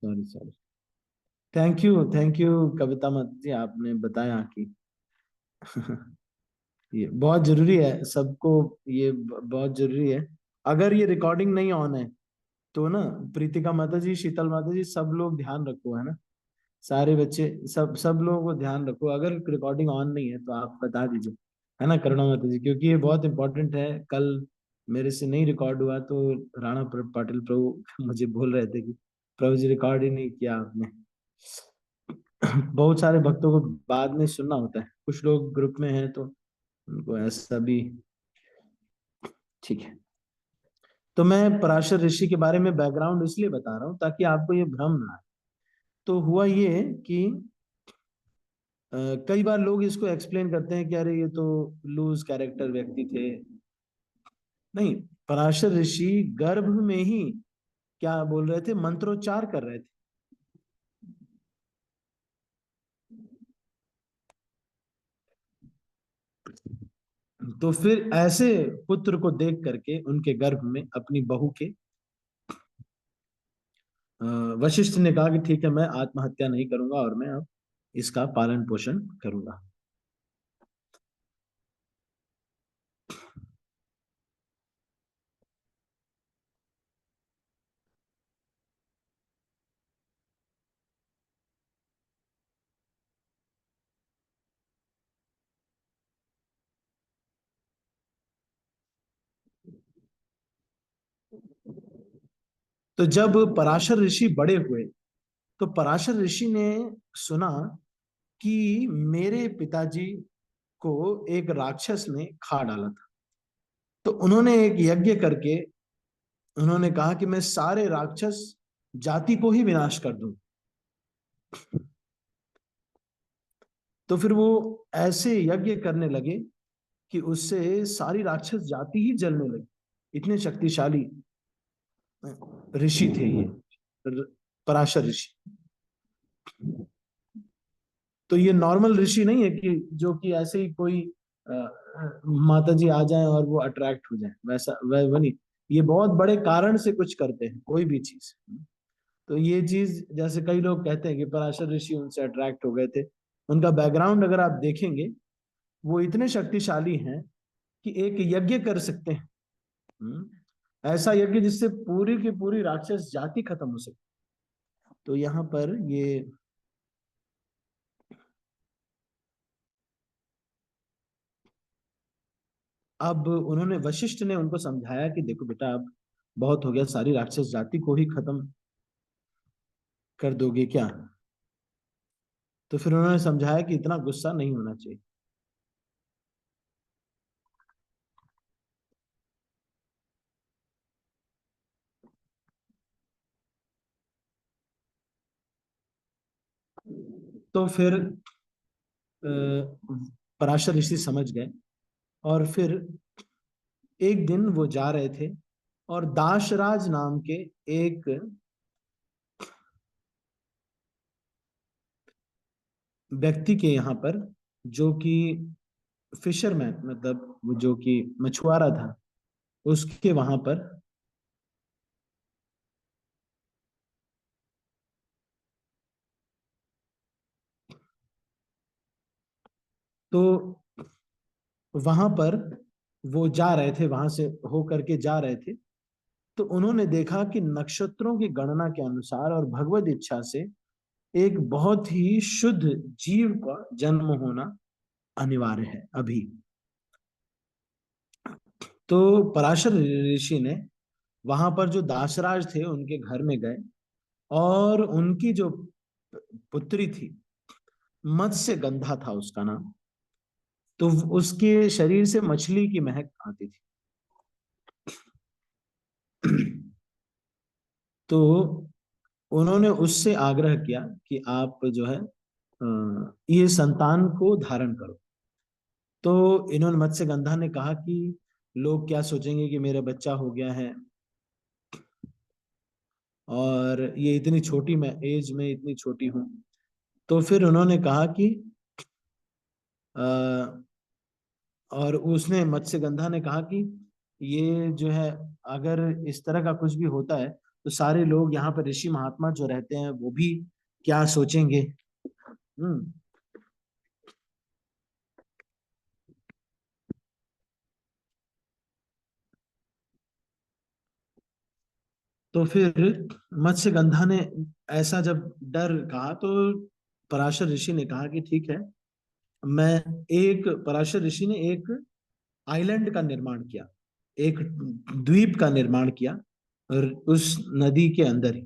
Sorry sorry. Thank you कविता मत जी, आपने बताया कि ये बहुत जरूरी है सबको, ये बहुत जरूरी है। अगर ये रिकॉर्डिंग नहीं ऑन है तो ना, प्रीतिका माता जी, शीतल माता जी, सब लोग ध्यान रखो, है ना, सारे बच्चे, सब लोगों को ध्यान रखो। अगर रिकॉर्डिंग ऑन नहीं है तो आप बता दीजिए, है ना, करुणा माता जी, क्योंकि ये बहुत इंपॉर्टेंट है। कल मेरे से नहीं रिकॉर्ड हुआ तो राणा पाटिल प्रभु मुझे बोल रहे थे कि प्रभु जी रिकॉर्ड ही नहीं किया आपने। बहुत सारे भक्तों को बाद में सुनना होता है, कुछ लोग ग्रुप में हैं तो उनको ऐसा भी, ठीक है। तो मैं पराशर ऋषि के बारे में बैकग्राउंड इसलिए बता रहा हूँ ताकि आपको ये भ्रम ना आए। तो हुआ ये कि कई बार लोग इसको एक्सप्लेन करते हैं कि अरे ये तो लूज कैरेक्टर व्यक्ति थे। नहीं, पराशर ऋषि गर्भ में ही क्या बोल रहे थे, मंत्रोच्चार कर रहे थे। तो फिर ऐसे पुत्र को देख करके उनके गर्भ में अपनी बहू के वशिष्ठ ने कहा कि ठीक है, मैं आत्महत्या नहीं करूंगा और मैं अब इसका पालन पोषण करूंगा। तो जब पराशर ऋषि बड़े हुए तो पराशर ऋषि ने सुना कि मेरे पिताजी को एक राक्षस ने खा डाला था। तो उन्होंने एक यज्ञ करके उन्होंने कहा कि मैं सारे राक्षस जाति को ही विनाश कर दूं। तो फिर वो ऐसे यज्ञ करने लगे कि उससे सारी राक्षस जाति ही जलने लगी। इतने शक्तिशाली ऋषि थे ये पराशर ऋषि। तो ये नॉर्मल ऋषि नहीं है कि जो कि ऐसे ही कोई माता जी आ जाए और वो अट्रैक्ट हो जाए, वैसा वह नहीं। ये बहुत बड़े कारण से कुछ करते हैं कोई भी चीज। तो ये चीज जैसे कई लोग कहते हैं कि पराशर ऋषि उनसे अट्रैक्ट हो गए थे, उनका बैकग्राउंड अगर आप देखेंगे, वो इतने शक्तिशाली हैं कि एक यज्ञ कर सकते हैं। ऐसा यज्ञ जिससे पूरी की पूरी राक्षस जाति खत्म हो सके। तो यहाँ पर ये अब उन्होंने, वशिष्ठ ने उनको समझाया कि देखो बेटा, अब बहुत हो गया, सारी राक्षस जाति को ही खत्म कर दोगे क्या। तो फिर उन्होंने समझाया कि इतना गुस्सा नहीं होना चाहिए। तो फिर पराशर ऋषि समझ गए। और फिर एक दिन वो जा रहे थे और दाशराज नाम के एक व्यक्ति के यहाँ पर, जो कि फिशरमैन, मतलब वो जो कि मछुआरा था, उसके वहां पर, तो वहां पर वो जा रहे थे, वहां से हो करके जा रहे थे। तो उन्होंने देखा कि नक्षत्रों की गणना के अनुसार और भगवत इच्छा से एक बहुत ही शुद्ध जीव का जन्म होना अनिवार्य है अभी। तो पराशर ऋषि ने वहां पर जो दासराज थे उनके घर में गए, और उनकी जो पुत्री थी, मत्स्य गंधा था उसका नाम, तो उसके शरीर से मछली की महक आती थी। तो उन्होंने उससे आग्रह किया कि आप जो है ये संतान को धारण करो। तो इन्होंने, मत्स्य गंधा ने कहा कि लोग क्या सोचेंगे कि मेरा बच्चा हो गया है, और ये इतनी छोटी, मैं एज में इतनी छोटी हूँ। तो फिर उन्होंने कहा कि अ, और उसने, मत्स्यगंधा ने कहा कि ये जो है, अगर इस तरह का कुछ भी होता है तो सारे लोग यहाँ पर ऋषि महात्मा जो रहते हैं वो भी क्या सोचेंगे। हम्म। तो फिर मत्स्यगंधा ने ऐसा जब डर कहा तो पराशर ऋषि ने कहा कि ठीक है, मैं एक पराशर ऋषि ने एक आइलैंड का निर्माण किया, एक द्वीप का निर्माण किया और उस नदी के अंदर ही,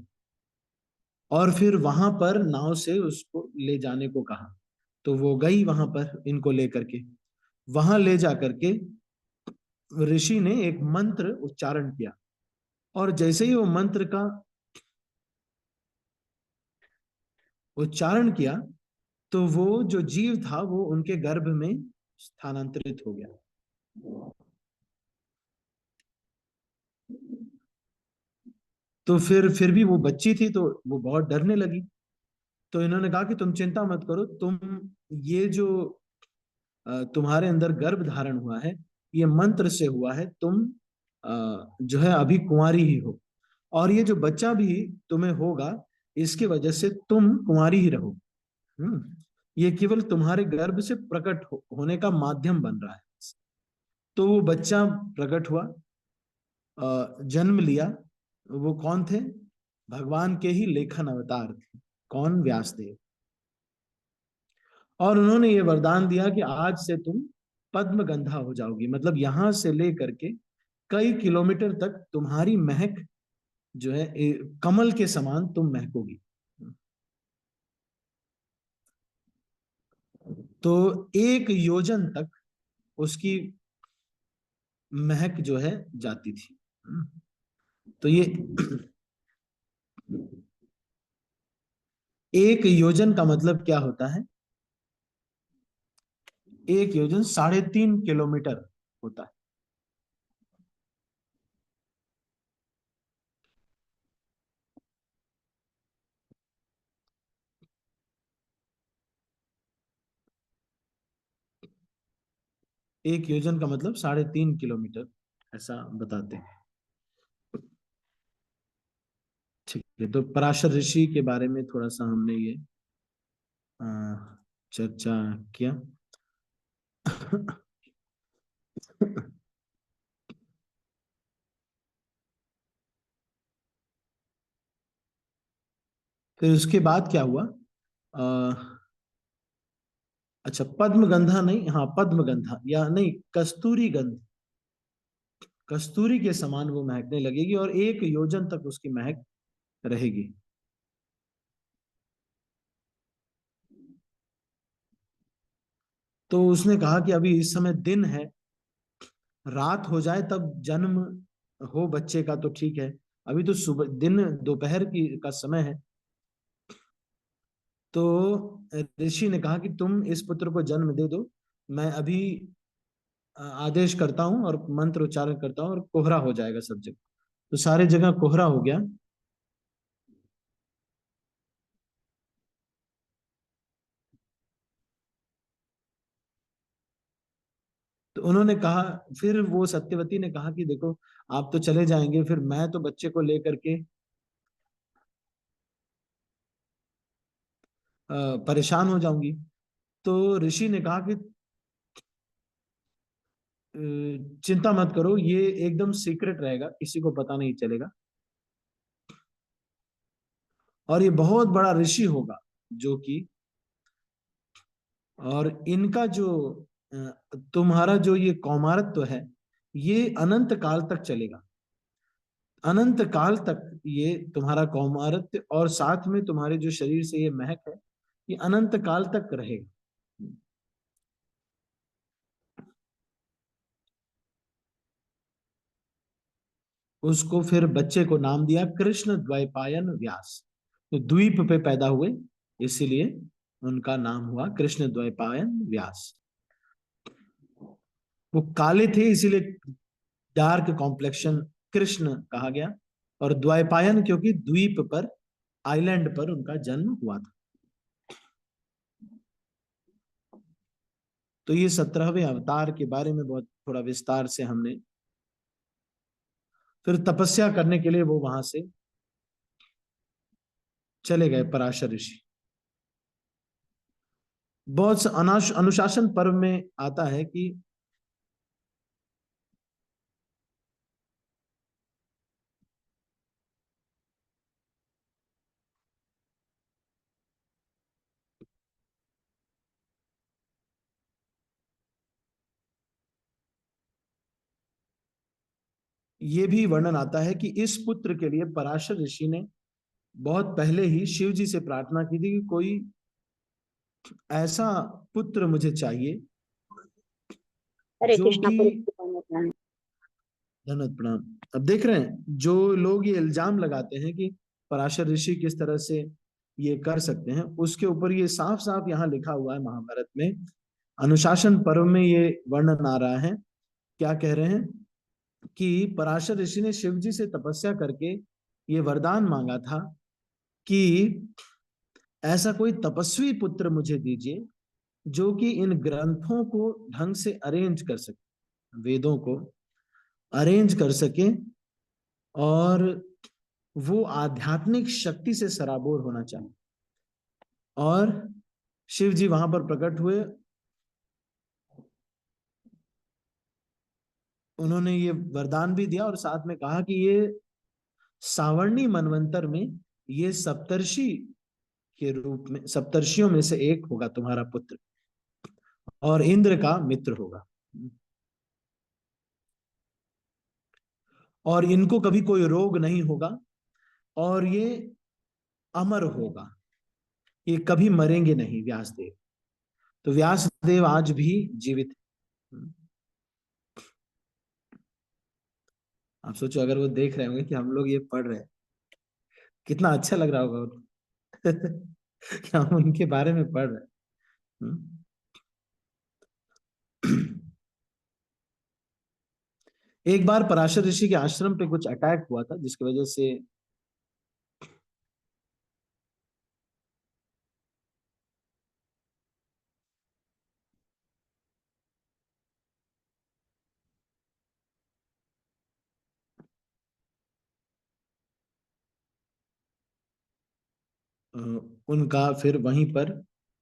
और फिर वहां पर नाव से उसको ले जाने को कहा। तो वो गई वहां पर इनको लेकर के, वहां ले जा करके ऋषि ने एक मंत्र उच्चारण किया, और जैसे ही वो मंत्र का उच्चारण किया तो वो जो जीव था वो उनके गर्भ में स्थानांतरित हो गया। तो फिर भी वो बच्ची थी तो वो बहुत डरने लगी। तो इन्होंने कहा कि तुम चिंता मत करो, तुम ये जो तुम्हारे अंदर गर्भ धारण हुआ है ये मंत्र से हुआ है, तुम जो है अभी कुंवारी ही हो, और ये जो बच्चा भी तुम्हें होगा इसकी वजह से तुम कुंवारी ही रहो। ये केवल तुम्हारे गर्भ से प्रकट होने का माध्यम बन रहा है। तो वो बच्चा प्रकट हुआ, जन्म लिया। वो कौन थे? भगवान के ही लेखन अवतार थे। कौन? व्यासदेव। और उन्होंने ये वरदान दिया कि आज से तुम पद्म गंधा हो जाओगी, मतलब यहां से लेकर के कई किलोमीटर तक तुम्हारी महक जो है कमल के समान तुम महकोगी। तो 1 योजन तक उसकी महक जो है जाती थी। तो ये 1 योजन का मतलब क्या होता है? 1 योजन 3.5 किलोमीटर होता है। एक योजन का मतलब 3.5 किलोमीटर, ऐसा बताते हैं। ठीक है, तो पराशर ऋषि के बारे में थोड़ा सा हमने ये अ, चर्चा किया। फिर उसके बाद क्या हुआ? अच्छा, पद्मगंधा नहीं, हाँ पद्मगंधा या नहीं, कस्तूरी गंध, कस्तूरी के समान वो महकने लगेगी और 1 योजन तक उसकी महक रहेगी। तो उसने कहा कि अभी इस समय दिन है, रात हो जाए तब जन्म हो बच्चे का तो ठीक है, अभी तो सुबह दिन दोपहर की का समय है। तो ऋषि ने कहा कि तुम इस पुत्र को जन्म दे दो, मैं अभी आदेश करता हूँ और मंत्र उच्चारण करता हूँ और कोहरा हो जाएगा सब जगह। तो सारे जगह कोहरा हो गया। तो उन्होंने कहा, फिर वो सत्यवती ने कहा कि देखो आप तो चले जाएंगे, फिर मैं तो बच्चे को लेकर के परेशान हो जाऊंगी। तो ऋषि ने कहा कि चिंता मत करो, ये एकदम सीक्रेट रहेगा, किसी को पता नहीं चलेगा, और ये बहुत बड़ा ऋषि होगा जो कि, और इनका जो तुम्हारा जो ये कौमारत्व है ये अनंत काल तक चलेगा, अनंत काल तक ये तुम्हारा कौमारत्व और साथ में तुम्हारे जो शरीर से ये महक है ये अनंत काल तक रहेगा। उसको फिर बच्चे को नाम दिया कृष्ण द्वैपायन व्यास। तो द्वीप पे पैदा हुए इसीलिए उनका नाम हुआ कृष्ण द्वैपायन व्यास। वो काले थे इसीलिए डार्क कॉम्प्लेक्शन कृष्ण कहा गया, और द्वैपायन क्योंकि द्वीप पर, आइलैंड पर उनका जन्म हुआ था। तो ये 17वें अवतार के बारे में बहुत थोड़ा विस्तार से हमने, फिर तपस्या करने के लिए वो वहां से चले गए पराशर ऋषि। बहुत से अनुशासन पर्व में आता है कि ये भी वर्णन आता है कि इस पुत्र के लिए पराशर ऋषि ने बहुत पहले ही शिव जी से प्रार्थना की थी कि कोई ऐसा पुत्र मुझे चाहिए हरे जो कृष्णा कि, पुरुष। धन्यवाद प्रणाम। अब देख रहे हैं जो लोग ये इल्जाम लगाते हैं कि पराशर ऋषि किस तरह से ये कर सकते हैं, उसके ऊपर ये साफ साफ यहाँ लिखा हुआ है महाभारत में, अनुशासन पर्व में ये वर्णन आ रहा है। क्या कह रहे हैं कि पराशर ऋषि ने शिव जी से तपस्या करके ये वरदान मांगा था कि ऐसा कोई तपस्वी पुत्र मुझे दीजिए जो कि इन ग्रंथों को ढंग से अरेंज कर सके, वेदों को अरेंज कर सके, और वो आध्यात्मिक शक्ति से सराबोर होना चाहिए। और शिव जी वहां पर प्रकट हुए, उन्होंने ये वरदान भी दिया और साथ में कहा कि ये सावर्णी मनवंतर में ये सप्तर्षि के रूप में, सप्तर्षियों में से एक होगा तुम्हारा पुत्र, और इंद्र का मित्र होगा, और इनको कभी कोई रोग नहीं होगा, और ये अमर होगा, ये कभी मरेंगे नहीं व्यासदेव। तो व्यासदेव आज भी जीवित है। आप सोचो अगर वो देख रहे होंगे कि हम लोग ये पढ़ रहे हैं, कितना अच्छा लग रहा होगा उनको। कि हम उनके बारे में पढ़ रहे हैं। एक बार पराशर ऋषि के आश्रम पे कुछ अटैक हुआ था जिसकी वजह से उनका फिर वहीं पर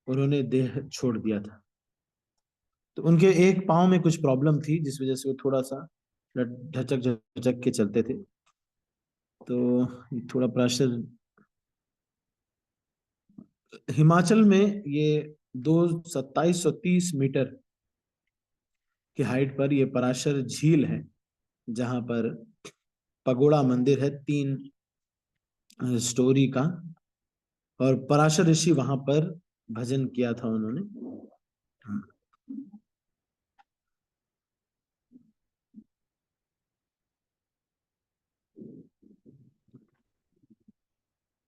उन्होंने देह छोड़ दिया था। तो उनके एक पाँव में कुछ प्रॉब्लम थी जिस वजह से वो थोड़ा सा ढचक ढचक के चलते थे। तो थोड़ा प्रेशर, हिमाचल में ये 2730 मीटर की हाइट पर ये पराशर झील है, जहां पर पगोड़ा मंदिर है 3 स्टोरी का, और पराशर ऋषि वहां पर भजन किया था उन्होंने।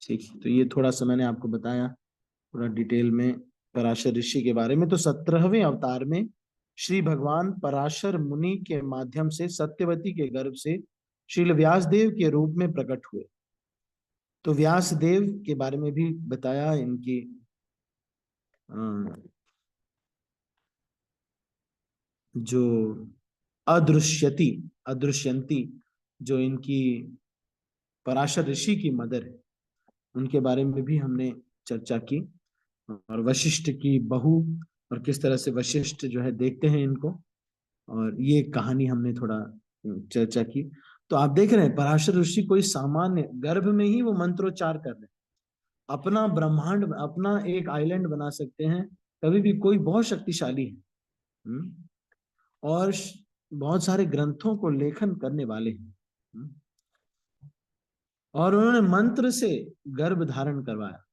ठीक है, तो ये थोड़ा सा मैंने आपको बताया थोड़ा डिटेल में पराशर ऋषि के बारे में। तो 17वें अवतार में श्री भगवान पराशर मुनि के माध्यम से सत्यवती के गर्भ से श्रील व्यासदेव के रूप में प्रकट हुए। तो व्यासदेव के बारे में भी बताया, इनकी जो अदृश्यति अदृश्यंती, जो इनकी पराशर ऋषि की मदर है, उनके बारे में भी हमने चर्चा की, और वशिष्ठ की बहू, और किस तरह से वशिष्ठ जो है देखते हैं इनको, और ये कहानी हमने थोड़ा चर्चा की। तो आप देख रहे हैं पराशर ऋषि कोई सामान्य, गर्भ में ही वो मंत्रोच्चार कर रहे हैं, अपना ब्रह्मांड, अपना एक आइलैंड बना सकते हैं कभी भी, कोई बहुत शक्तिशाली है। और बहुत सारे ग्रंथों को लेखन करने वाले हैं। और उन्होंने मंत्र से गर्भ धारण करवाया।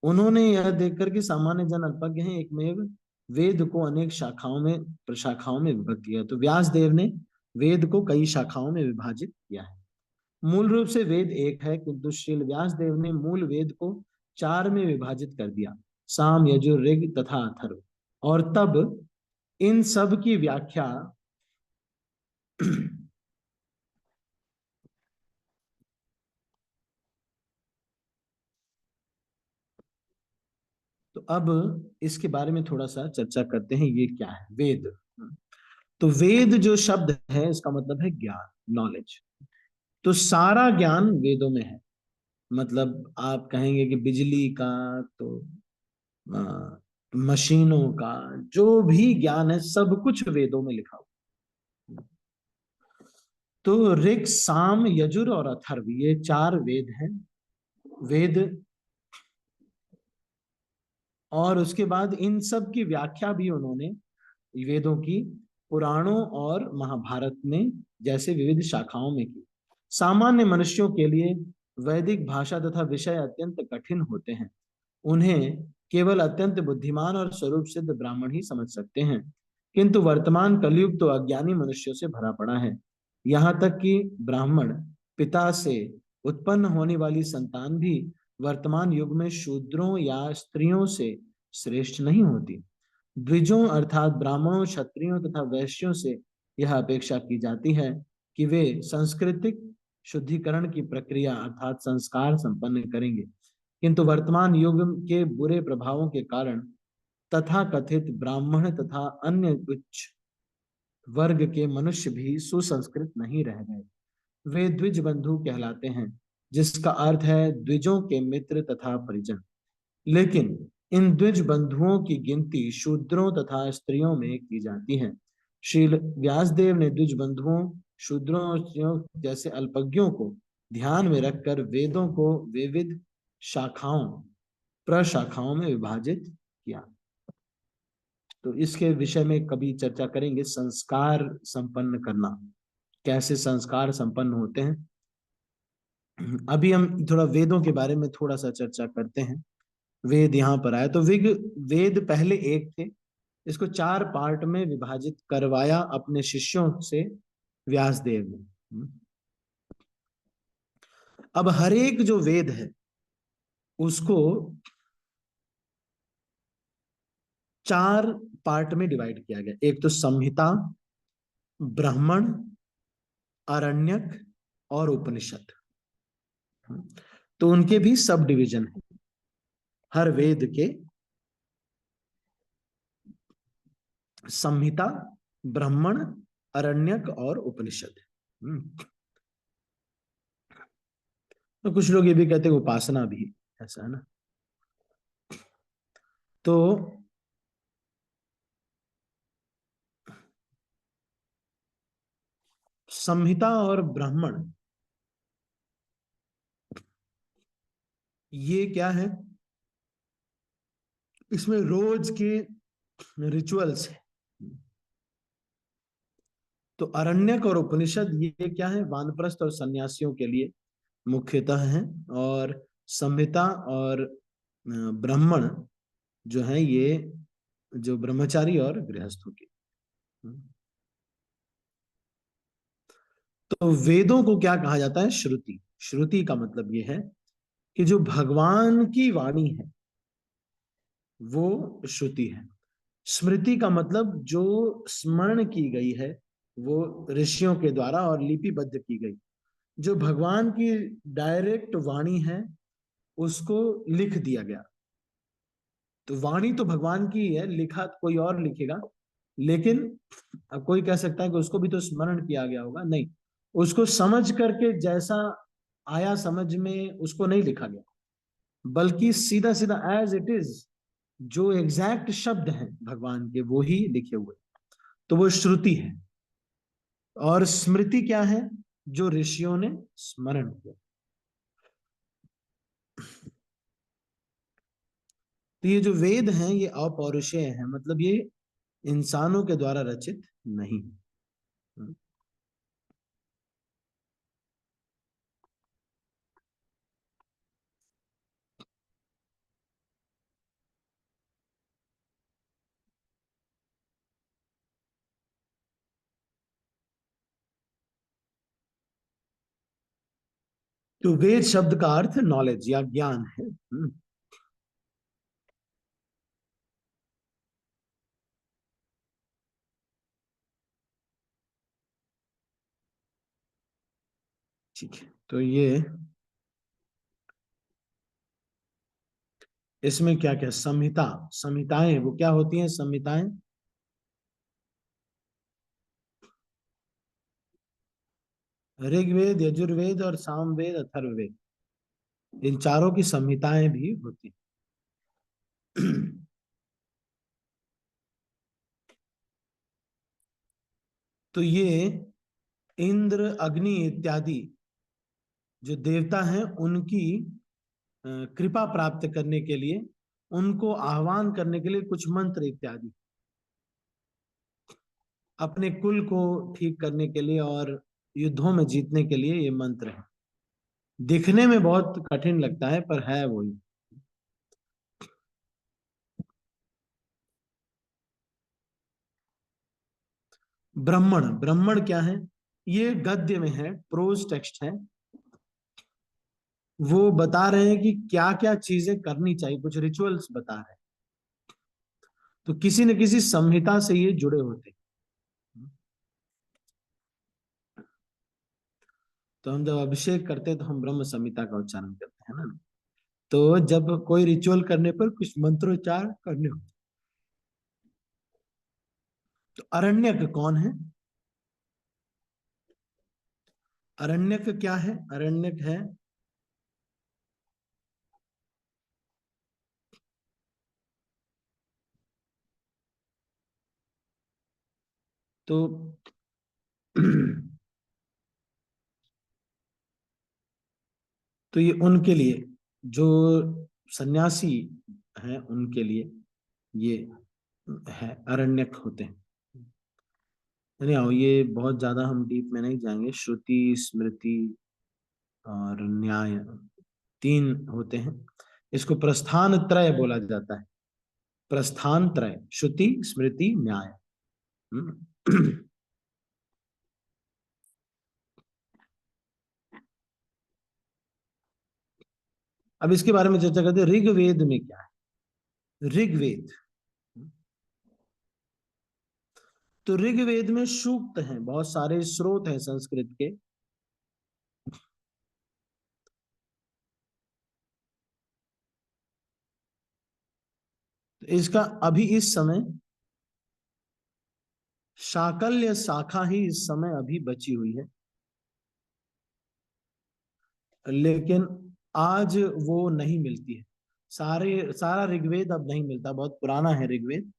उन्होंने यह देखकर कि सामान्य जन अल्पज्ञ हैं, एकमेव वेद को अनेक शाखाओं में, प्रशाखाओं में विभक्त किया। तो व्यास देव ने वेद को कई शाखाओं में विभाजित किया है। मूल रूप से वेद एक है, किंतु श्रील व्यास देव ने मूल वेद को 4 में विभाजित कर दिया, साम, यजुर, ऋग तथा अथर्व। और तब इन सब की व्याख्या तो अब इसके बारे में थोड़ा सा चर्चा करते हैं, ये क्या है वेद। तो वेद जो शब्द है इसका मतलब है ज्ञान, नॉलेज। तो सारा ज्ञान वेदों में है। मतलब आप कहेंगे कि बिजली का, तो मशीनों का, जो भी ज्ञान है सब कुछ वेदों में लिखा हुआ। तो ऋक, साम, यजुर और अथर्व, ये 4 वेद हैं। वेद, और उसके बाद इन सब की व्याख्या भी उन्होंने वेदों की पुराणों और महाभारत में जैसे विविध शाखाओं में की। सामान्य मनुष्यों के लिए वैदिक भाषा तथा विषय अत्यंत कठिन होते हैं। उन्हें केवल अत्यंत बुद्धिमान और स्वरूप सिद्ध ब्राह्मण ही समझ सकते हैं। किंतु वर्तमान कलयुग तो अज्ञानी मनुष्यों से भरा पड़ा है। यहाँ तक कि ब्राह्मण पिता से उत्पन्न होने वाली संतान भी वर्तमान युग में शूद्रों या स्त्रियों से श्रेष्ठ नहीं होती। द्विजों अर्थात ब्राह्मणों, क्षत्रियों तथा वैश्यों से यह अपेक्षा की जाती है कि वे सांस्कृतिक शुद्धिकरण की प्रक्रिया अर्थात संस्कार संपन्न करेंगे। किंतु वर्तमान युग के बुरे प्रभावों के कारण तथा कथित ब्राह्मण तथा अन्य उच्च वर्ग के मनुष्य भी सुसंस्कृत नहीं रह गए। वे द्विज बंधु कहलाते हैं, जिसका अर्थ है द्विजों के मित्र तथा परिजन। लेकिन इन द्विज बंधुओं की गिनती शूद्रों तथा स्त्रियों में की जाती है। श्री व्यासदेव ने द्विज बंधुओं, शूद्रों और स्त्रियों जैसे अल्पज्ञों को ध्यान में रखकर वेदों को विविध शाखाओं, प्रशाखाओं में विभाजित किया। तो इसके विषय में कभी चर्चा करेंगे, संस्कार संपन्न करना, कैसे संस्कार संपन्न होते हैं। अभी हम थोड़ा वेदों के बारे में थोड़ा सा चर्चा करते हैं। वेद यहाँ पर आया तो वेद पहले एक थे, इसको 4 पार्ट में विभाजित करवाया अपने शिष्यों से व्यासदेव ने। अब हर एक जो वेद है उसको 4 पार्ट में डिवाइड किया गया। एक तो संहिता, ब्राह्मण, आरण्यक और उपनिषद। तो उनके भी सब डिवीजन है हर वेद के। संहिता, ब्राह्मण, आरण्यक और उपनिषद। तो कुछ लोग ये भी कहते हैं उपासना भी ऐसा है ना। तो संहिता और ब्राह्मण ये क्या है, इसमें रोज के रिचुअल्स है। तो अरण्यक और उपनिषद ये क्या है, वानप्रस्थ और सन्यासियों के लिए मुख्यतः है। और संहिता और ब्राह्मण जो है ये जो ब्रह्मचारी और गृहस्थों की। तो वेदों को क्या कहा जाता है, श्रुति। श्रुति का मतलब ये है कि जो भगवान की वाणी है वो श्रुति है। स्मृति का मतलब जो स्मरण की गई है वो ऋषियों के द्वारा और लिपिबद्ध की गई। जो भगवान की डायरेक्ट वाणी है उसको लिख दिया गया। तो वाणी तो भगवान की है, लिखा कोई और लिखेगा। लेकिन अब कोई कह सकता है कि उसको भी तो स्मरण किया गया होगा, नहीं, उसको समझ करके जैसा आया समझ में उसको नहीं लिखा गया, बल्कि सीधा सीधा एज इट इज जो एग्जैक्ट शब्द हैं भगवान के वो ही लिखे हुए। तो वो श्रुति है। और स्मृति क्या है, जो ऋषियों ने स्मरण किया। तो ये जो वेद हैं ये अपौरुषेय हैं, मतलब ये इंसानों के द्वारा रचित नहीं। तो वेद शब्द का अर्थ नॉलेज या ज्ञान है। ठीक है, तो ये इसमें क्या क्या संहिता, संहिताएं वो क्या होती हैं संहिताएं, ऋग्वेद, यजुर्वेद और सामवेद, अथर्ववेद। इन चारों की संहिताएं भी होती हैं। तो ये इंद्र, अग्नि इत्यादि जो देवता हैं उनकी कृपा प्राप्त करने के लिए, उनको आह्वान करने के लिए कुछ मंत्र इत्यादि, अपने कुल को ठीक करने के लिए और युद्धों में जीतने के लिए ये मंत्र है। दिखने में बहुत कठिन लगता है पर है वही। ब्राह्मण, ब्राह्मण क्या है? ये गद्य में है, प्रोज टेक्स्ट है। वो बता रहे हैं कि क्या क्या चीजें करनी चाहिए, कुछ रिचुअल्स बता रहे हैं। तो किसी न किसी संहिता से ये जुड़े होते हैं। तो हम जब अभिषेक करते हैं तो हम ब्रह्म संहिता का उच्चारण करते हैं ना। तो जब कोई रिचुअल करने पर कुछ मंत्रोच्चार करने होते। तो अरण्यक कौन है? अरण्यक क्या है? अरण्यक है तो तो ये उनके लिए, जो सन्यासी हैं उनके लिए ये है, अरण्यक होते हैं। नहीं आओ, ये बहुत ज्यादा हम डीप में नहीं जाएंगे। श्रुति, स्मृति और न्याय, तीन होते हैं। इसको प्रस्थान त्रय बोला जाता है। प्रस्थान त्रय, श्रुति, स्मृति, न्याय। हम्म। अब इसके बारे में चर्चा करते हैं। ऋग्वेद में क्या है? ऋग्वेद, तो ऋग्वेद में सूक्त हैं, बहुत सारे स्रोत हैं संस्कृत के। तो इसका अभी इस समय शाकल्य शाखा ही इस समय अभी बची हुई है, लेकिन आज वो नहीं मिलती है। सारा ऋग्वेद अब नहीं मिलता, बहुत पुराना है ऋग्वेद।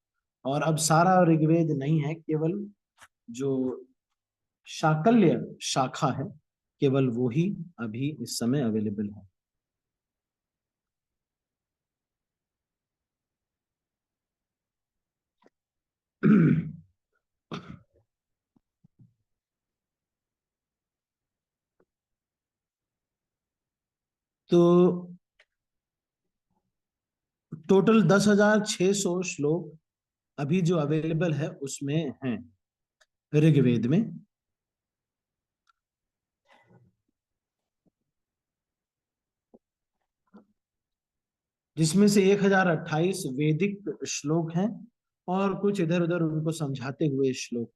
और अब सारा ऋग्वेद नहीं है, केवल जो शाकल्य शाखा है, केवल वो ही अभी इस समय अवेलेबल है। तो टोटल 10,600 श्लोक अभी जो अवेलेबल है उसमें हैं ऋग्वेद में। जिसमें से 1028 वैदिक श्लोक हैं और कुछ इधर उधर उनको समझाते हुए श्लोक।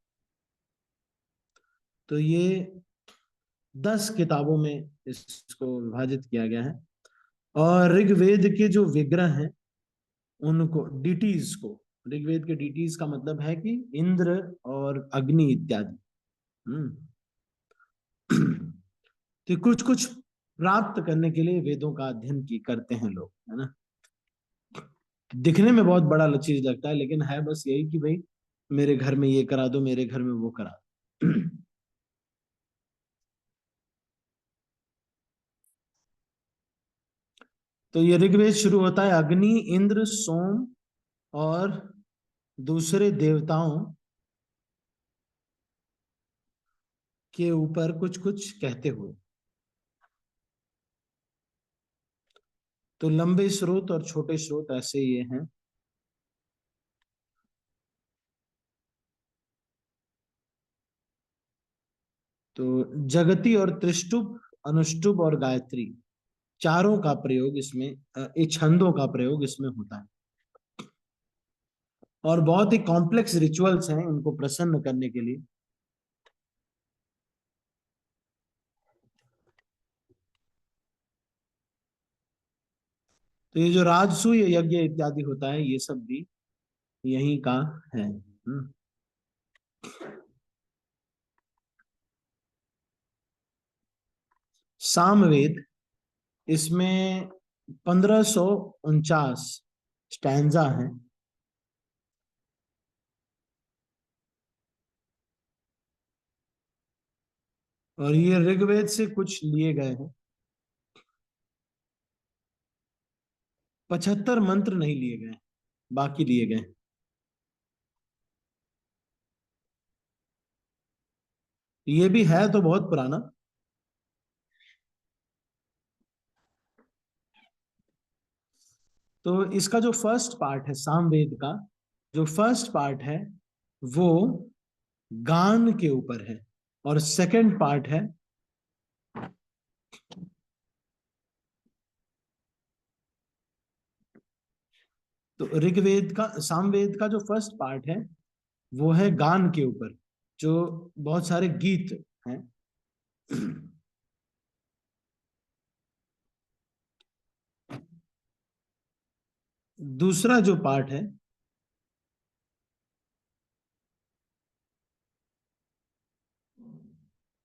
तो ये 10 किताबों में इसको विभाजित किया गया है। और ऋग्वेद के जो विग्रह हैं उनको, डिटीज को, ऋग्वेद के डिटीज का मतलब है कि इंद्र और अग्नि इत्यादि। तो कुछ कुछ प्राप्त करने के लिए वेदों का अध्ययन की करते हैं लोग, है ना। दिखने में बहुत बड़ा चीज लगता है, लेकिन है बस यही कि भाई मेरे घर में ये करा दो, मेरे घर में वो करा दो। तो ये ऋग्वेद शुरू होता है अग्नि, इंद्र, सोम और दूसरे देवताओं के ऊपर कुछ कुछ कहते हुए। तो लंबे स्रोत और छोटे स्रोत ऐसे ये हैं। तो जगती और त्रिष्टुप, अनुष्टुप और गायत्री, चारों का प्रयोग इसमें, ये छंदों का प्रयोग इसमें होता है। और बहुत ही कॉम्प्लेक्स रिचुअल्स हैं इनको प्रसन्न करने के लिए। तो ये जो राजसूय यज्ञ इत्यादि होता है, ये सब भी यहीं का है। सामवेद इसमें 1549 स्टैंजा हैं। और ये ऋग्वेद से कुछ लिए गए हैं। 75 मंत्र नहीं लिए गए, बाकी लिए गए। ये भी है तो बहुत पुराना। तो इसका जो फर्स्ट पार्ट है सामवेद का, जो फर्स्ट पार्ट है वो गान के ऊपर है, और सेकंड पार्ट है तो ऋग्वेद का, सामवेद का जो फर्स्ट पार्ट है वो है गान के ऊपर, जो बहुत सारे गीत हैं। दूसरा जो पार्ट है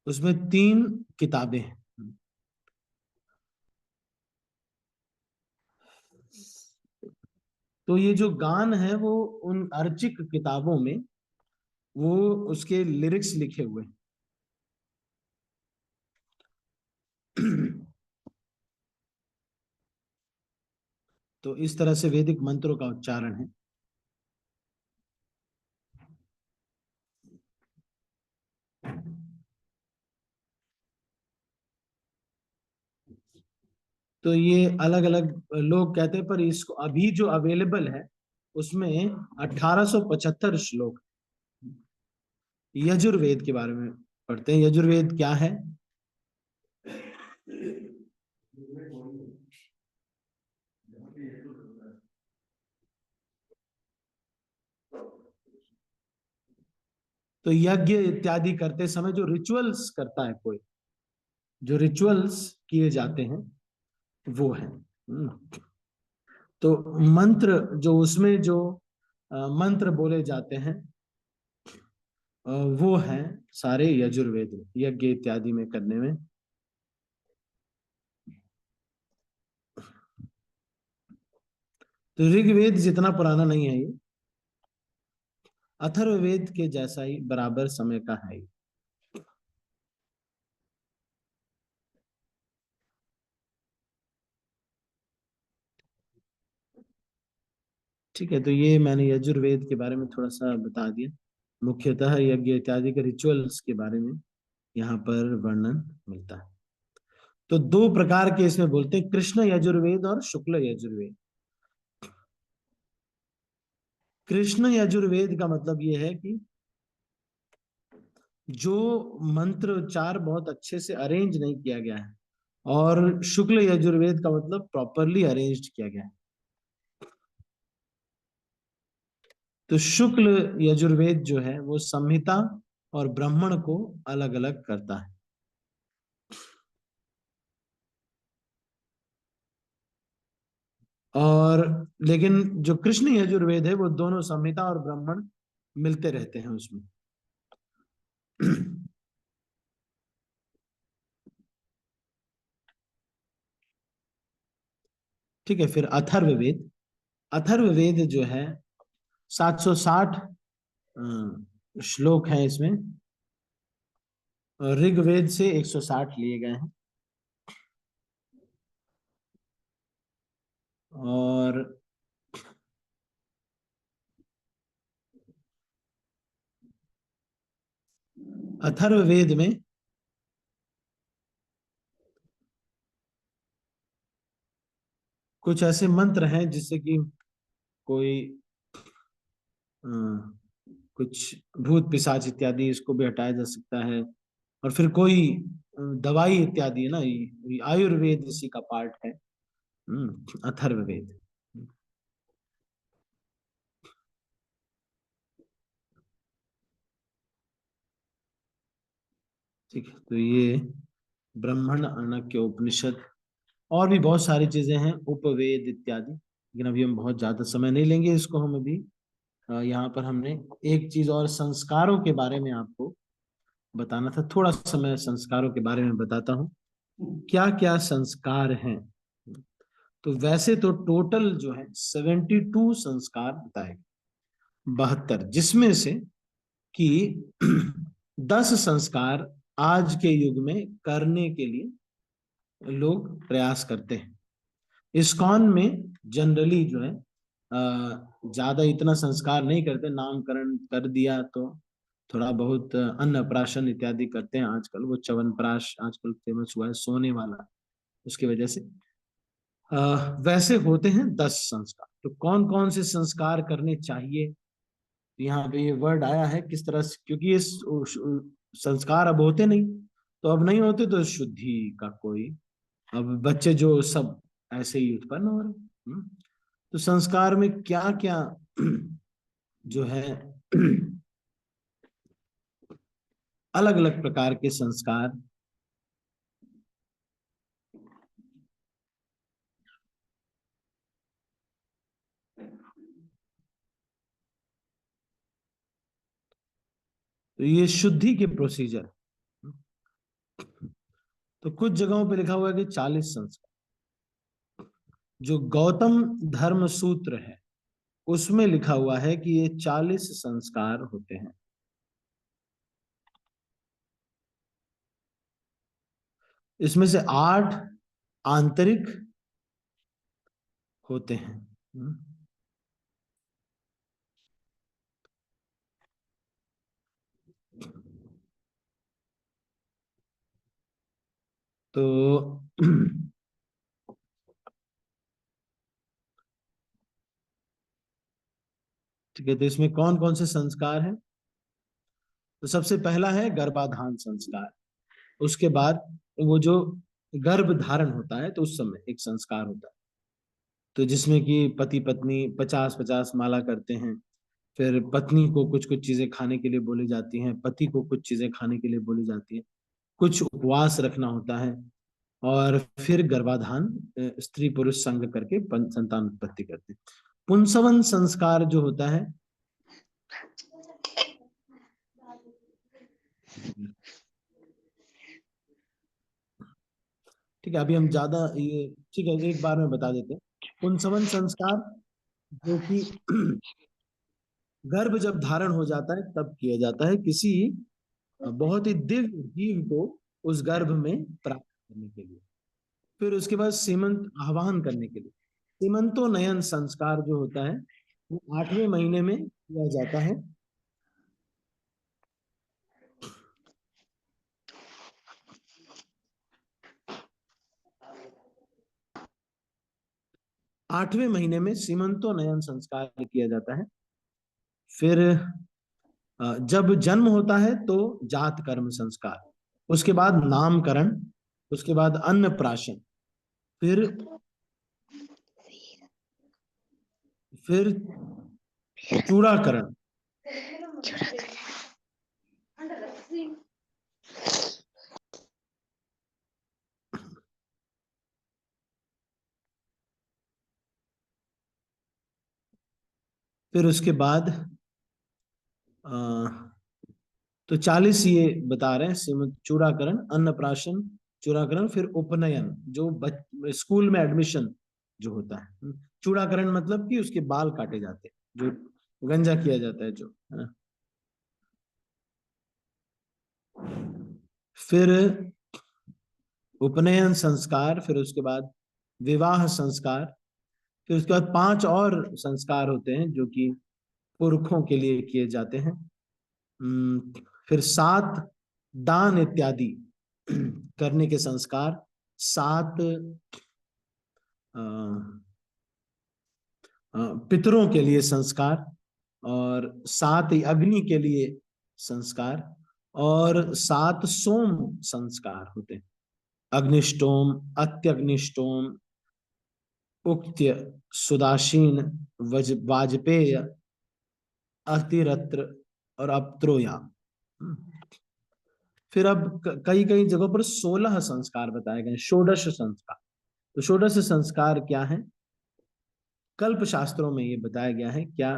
उसमें 3 किताबें हैं। तो ये जो गान है वो उन अर्चिक किताबों में वो उसके लिरिक्स लिखे हुए हैं। तो इस तरह से वैदिक मंत्रों का उच्चारण है। तो ये अलग अलग लोग कहते हैं, पर इसको अभी जो अवेलेबल है उसमें 1875 श्लोक। यजुर्वेद के बारे में पढ़ते हैं। यजुर्वेद क्या है? तो यज्ञ इत्यादि करते समय जो रिचुअल्स करता है कोई, जो रिचुअल्स किए जाते हैं वो है। तो मंत्र जो उसमें जो मंत्र बोले जाते हैं वो हैं सारे यजुर्वेद में, यज्ञ इत्यादि में करने में। तो ऋग्वेद जितना पुराना नहीं है ये, अथर्ववेद के जैसा ही बराबर समय का है ये। ठीक है, तो ये मैंने यजुर्वेद के बारे में थोड़ा सा बता दिया। मुख्यतः यज्ञ इत्यादि के रिचुअल्स के बारे में यहाँ पर वर्णन मिलता है। तो 2 प्रकार के इसमें बोलते हैं, कृष्ण यजुर्वेद और शुक्ल यजुर्वेद। कृष्ण यजुर्वेद का मतलब ये है कि जो मंत्र उच्चार बहुत अच्छे से अरेंज नहीं किया गया है, और शुक्ल यजुर्वेद का मतलब प्रॉपरली अरेंज्ड किया गया है। तो शुक्ल यजुर्वेद जो है वो संहिता और ब्राह्मण को अलग अलग करता है। और लेकिन जो कृष्ण यजुर्वेद है वो दोनों संहिता और ब्राह्मण मिलते रहते हैं उसमें। ठीक है, फिर अथर्ववेद। अथर्ववेद जो है 760 श्लोक हैं इसमें, और ऋग्वेद से 160 लिए गए हैं। और अथर्ववेद में कुछ ऐसे मंत्र हैं जिससे कि कोई अ, कुछ भूत पिशाच इत्यादि इसको भी हटाया जा सकता है। और फिर कोई दवाई इत्यादि है ना, ये आयुर्वेद इसी का पार्ट है। अथर्ववेद। ठीक है, तो ये ब्राह्मण, अनक्य उपनिषद, और भी बहुत सारी चीजें हैं, उपवेद इत्यादि, लेकिन अभी हम बहुत ज्यादा समय नहीं लेंगे इसको। हम अभी यहाँ पर हमने एक चीज और संस्कारों के बारे में आपको बताना था। थोड़ा सा मैं संस्कारों के बारे में बताता हूँ। क्या क्या संस्कार हैं तो वैसे तो टोटल जो है 72 संस्कार बताए गए, 72, जिसमें से कि 10 संस्कार आज के युग में करने के लिए लोग प्रयास करते हैं। इस्कॉन में जनरली जो है ज्यादा इतना संस्कार नहीं करते, नामकरण कर दिया तो थोड़ा बहुत अन्नप्राशन इत्यादि करते हैं। आजकल वो च्यवनप्राश आजकल फेमस हुआ है, सोने वाला, उसकी वजह से वैसे होते हैं 10 संस्कार। तो कौन कौन से संस्कार करने चाहिए, यहाँ पे ये वर्ड आया है किस तरह से, क्योंकि ये संस्कार अब होते नहीं, तो अब नहीं होते तो शुद्धि का कोई, अब बच्चे जो सब ऐसे ही उत्पन्न हो रहे हैं। तो संस्कार में क्या क्या जो है अलग अलग प्रकार के संस्कार, तो ये शुद्धि के प्रोसीजर। तो कुछ जगहों पे लिखा हुआ है कि 40 संस्कार। जो गौतम धर्म सूत्र है उसमें लिखा हुआ है कि ये 40 संस्कार होते हैं। इसमें से 8 आंतरिक होते हैं। तो ठीक है, तो इसमें कौन कौन से संस्कार हैं? तो सबसे पहला है गर्भाधान संस्कार। उसके बाद वो जो गर्भ धारण होता है तो उस समय एक संस्कार होता है, तो जिसमें कि पति पत्नी 50-50 माला करते हैं। फिर पत्नी को कुछ कुछ चीजें खाने के लिए बोली जाती हैं, पति को कुछ चीजें खाने के लिए बोली जाती है, कुछ उपवास रखना होता है, और फिर गर्भाधान स्त्री पुरुष संग करके संतान उत्पत्ति करते हैं। पुंसवन संस्कार जो होता है, ठीक है, अभी हम ज्यादा ये, ठीक है, एक बार में बता देते हैं। पुंसवन संस्कार जो कि गर्भ जब धारण हो जाता है तब किया जाता है, किसी बहुत ही दिव्य जीव को उस गर्भ में प्राप्त करने के लिए। फिर उसके बाद सीमंत आह्वान करने के लिए सीमंतो नयन संस्कार जो होता है वो 8वें महीने में किया जाता है। 8वें महीने में सीमंतो नयन संस्कार किया जाता है। फिर जब जन्म होता है तो जात कर्म संस्कार, उसके बाद नामकरण, उसके बाद अन्नप्राशन, फिर फिर चूड़ाकरण, फिर उसके बाद तो 40 ये बता रहे हैं, सीमंत, चूड़ाकरण, अन्नप्राशन, चूड़ाकरण, फिर उपनयन जो स्कूल में एडमिशन जो होता है। चूड़ाकरण मतलब कि उसके बाल काटे जाते हैं, जो गंजा किया जाता है जो, है ना। फिर उपनयन संस्कार, फिर उसके बाद विवाह संस्कार, फिर उसके बाद 5 और संस्कार होते हैं जो कि पुरखों के लिए किए जाते हैं। फिर 7 दान इत्यादि करने के संस्कार, 7 पितरों के लिए संस्कार, और 7 अग्नि के लिए संस्कार, और 7 सोम संस्कार होते हैं। अग्निष्टोम, अत्यग्निष्टोम, उक्त्य, सुदाशीन, वाजपेय, अतिरत्र और अप्त्रोयाम। फिर अब कई कई जगहों पर 16 संस्कार बताए गए, षोडश संस्कार। तो षोडश संस्कार क्या है? कल्प शास्त्रों में ये बताया गया है क्या,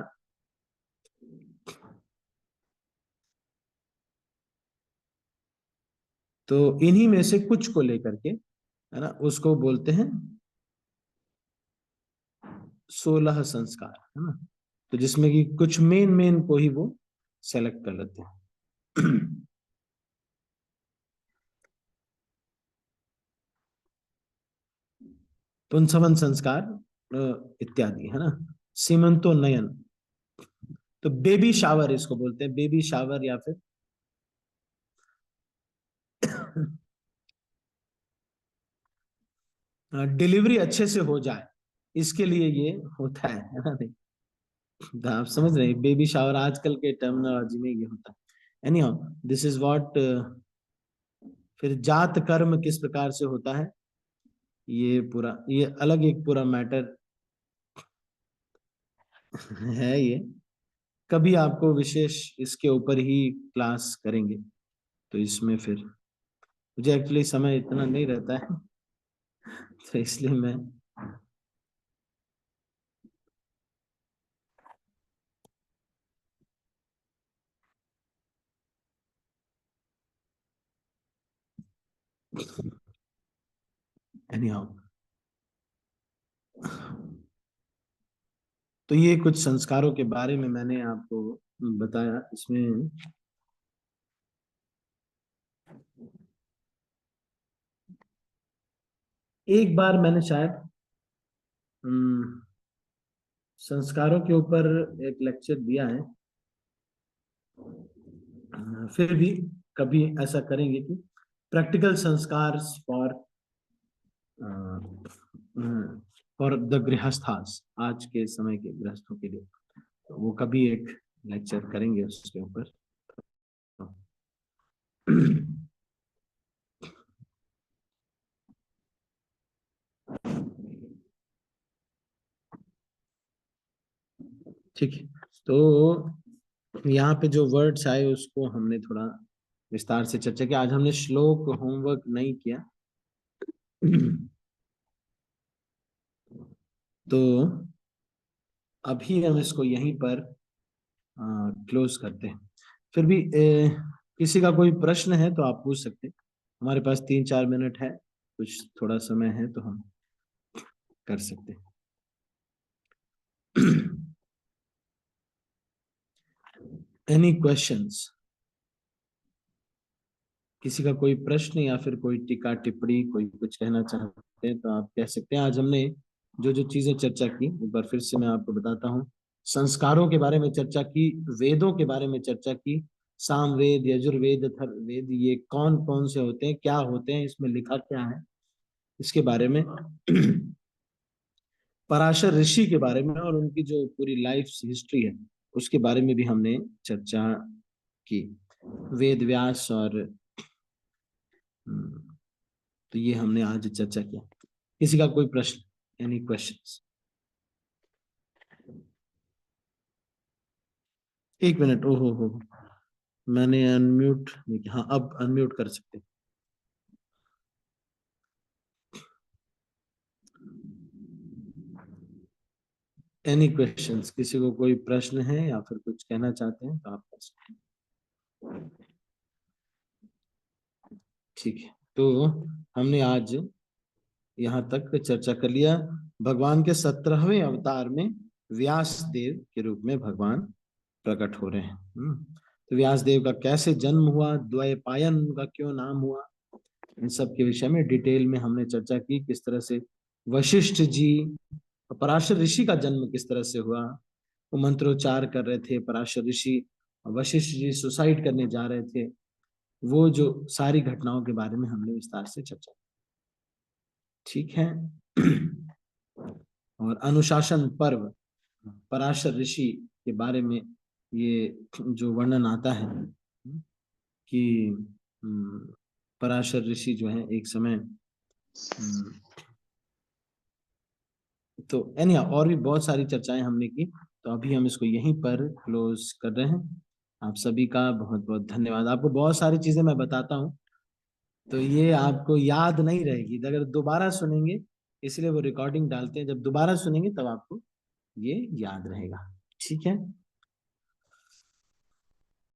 तो इन्हीं में से कुछ को लेकर के, है ना, उसको बोलते हैं 16 संस्कार है ना, तो जिसमें कि कुछ मेन मेन को ही वो सेलेक्ट कर लेते हैं। पुंसवन संस्कार इत्यादि है ना। सीमंतो नयन, तो बेबी शावर इसको बोलते हैं, बेबी शावर या फिर डिलीवरी अच्छे से हो जाए, इसके लिए ये होता है ना। नहीं तो आप समझ रहे हैं, बेबी शावर आजकल के टर्मिनोलॉजी में ये होता है। Any how this is what. फिर जात कर्म किस प्रकार से होता है, ये पूरा, ये अलग एक पूरा मैटर है। ये कभी आपको विशेष इसके ऊपर ही क्लास करेंगे, तो इसमें फिर मुझे एक्चुअली समय इतना नहीं रहता है, तो इसलिए मैं एनी हाउ। तो ये कुछ संस्कारों के बारे में मैंने आपको बताया। इसमें एक बार मैंने शायद संस्कारों के ऊपर एक लेक्चर दिया है। फिर भी कभी ऐसा करेंगे कि प्रैक्टिकल संस्कार फॉर फॉर द गृहस्थास, आज के समय के गृहस्थों के लिए, तो वो कभी एक लेक्चर करेंगे उसके ऊपर। ठीक है, तो यहाँ पे जो वर्ड्स आए उसको हमने थोड़ा विस्तार से चर्चा किया। आज हमने श्लोक होमवर्क नहीं किया। तो अभी हम इसको यहीं पर क्लोज करते हैं। फिर भी किसी का कोई प्रश्न है तो आप पूछ सकते हैं। हमारे पास 3-4 मिनट है, कुछ थोड़ा समय है तो हम कर सकते हैं। Any questions? किसी का कोई प्रश्न या फिर कोई टीका टिप्पणी, कोई कुछ कहना चाहते हैं तो आप कह सकते हैं। आज हमने जो जो चीजें चर्चा की, एक बार फिर से मैं आपको बताता हूँ। संस्कारों के बारे में चर्चा की, वेदों के बारे में चर्चा की, सामवेद, यजुर्वेद, अथर्ववेद, ये कौन कौन से होते हैं, क्या होते हैं, इसमें लिखा क्या है, इसके बारे में। पराशर ऋषि के बारे में और उनकी जो पूरी लाइफ हिस्ट्री है उसके बारे में भी हमने चर्चा की। वेद व्यास और तो ये हमने आज चर्चा किया। किसी का कोई प्रश्न? Any questions? 1 मिनट, ओहो हो, मैंने अनम्यूट नहीं किया। हाँ, अब अनम्यूट कर सकते। Any questions? किसी को कोई प्रश्न है या फिर कुछ कहना चाहते हैं तो आप कर सकते हैं। ठीक है, तो हमने आज यहाँ तक चर्चा कर लिया। भगवान के 17वें अवतार में व्यास देव के रूप में भगवान प्रकट हो रहे हैं। तो व्यास देव का कैसे जन्म हुआ, द्वैपायन का क्यों नाम हुआ, इन सब के विषय में डिटेल में हमने चर्चा की। किस तरह से वशिष्ठ जी, पराशर ऋषि का जन्म किस तरह से हुआ, वो मंत्रोच्चार कर रहे थे पराशर ऋषि, वशिष्ठ जी सुसाइड करने जा रहे थे, वो जो सारी घटनाओं के बारे में हमने विस्तार से चर्चा की। ठीक है। और अनुशासन पर्व, पराशर ऋषि के बारे में ये जो वर्णन आता है कि पराशर ऋषि जो है एक समय, तो एनी और भी बहुत सारी चर्चाएं हमने की। तो अभी हम इसको यहीं पर क्लोज कर रहे हैं। आप सभी का बहुत बहुत धन्यवाद। आपको बहुत सारी चीजें मैं बताता हूँ तो ये आपको याद नहीं रहेगी, अगर दोबारा सुनेंगे, इसलिए वो रिकॉर्डिंग डालते हैं, जब दोबारा सुनेंगे तब आपको ये याद रहेगा। ठीक है।